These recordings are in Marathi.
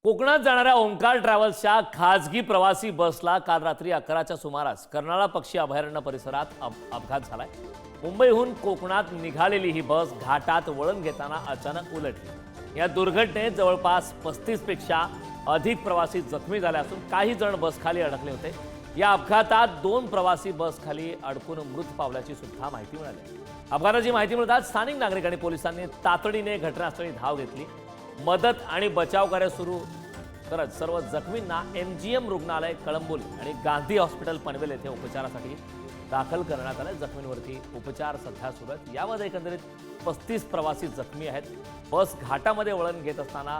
कोकणात जाणाऱ्या ओंकार ट्रॅव्हल्सच्या खाजगी प्रवासी बसला काल रात्री 11च्या सुमारास कर्नाळा पक्षी अभयारण्य परिसरात अपघात झालाय। मुंबईहून कोकणात निघालेली ही बस घाटात वळण घेताना अचानक उलटली। या दुर्घटनेत जवळपास 35 पेक्षा अधिक प्रवासी जखमी झाले असून काही जण बसखाली अडकले होते। या अपघातात 2 प्रवासी बसखाली अडकून मृत पावल्याची सुद्धा माहिती मिळाली। अपघाताची माहिती मिळताच स्थानिक नागरिक आणि पोलिसांनी तातडीने घटनास्थळी धाव घेतली। मदत आणि बचाव कार्य सुरू करत सर्व जखमींना MGM रुग्णालय कळंबोली आणि गांधी हॉस्पिटल पनवेल येथे उपचारासाठी दाखल करण्यात आले। जखमींवरती उपचार सध्या सुरू आहेत। यामध्ये एकंदरीत 35 प्रवासी जखमी आहेत। बस घाटामध्ये वळण घेत असताना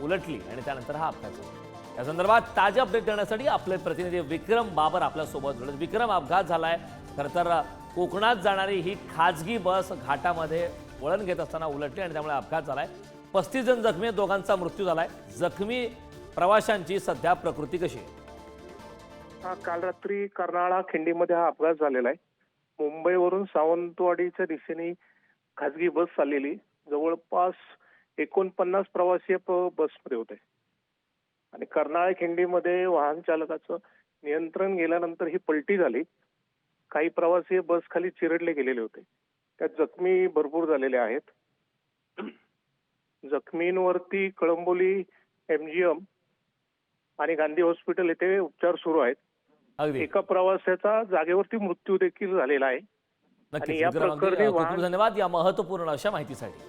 उलटली आणि त्यानंतर हा अपघात झाला। या संदर्भात ताजे अपडेट देण्यासाठी आपले प्रतिनिधी विक्रम बाबर आपल्या सोबत जोडले। विक्रम, अपघात झालाय। खरं तर कोकणात जाणारी ही खाजगी बस घाटामध्ये वळण घेत असताना उलटली आणि त्यामुळे अपघात झालाय। 35 जण जखमी आहेत, दोघांचा मृत्यू झालाय। जखमी प्रवाशांची सध्या प्रकृती कशी आहे? काल रात्री कर्नाळा खिंडीमध्ये हा अपघात झालेला आहे। मुंबईवरून सावंतवाडीच्या दिशेने खासगी बस चाललेली, जवळपास 49 प्रवासी बसमध्ये होते आणि कर्नाळा खिंडीमध्ये वाहन चालकाचं नियंत्रण गेल्यानंतर ही पलटी झाली। काही प्रवासी बस खाली चिरडले गेलेले होते। त्यात जखमी भरपूर झालेले आहेत। जखमींवरती कळंबोली, MGM आणि गांधी हॉस्पिटल येथे उपचार सुरू आहेत। अगदी एका प्रवाशाचा जागेवरती मृत्यू देखील झालेला आहे। नक्कीच या विक्रम, अगदी प्रकरणी खूप खूप धन्यवाद या महत्त्वपूर्ण अशा माहितीसाठी।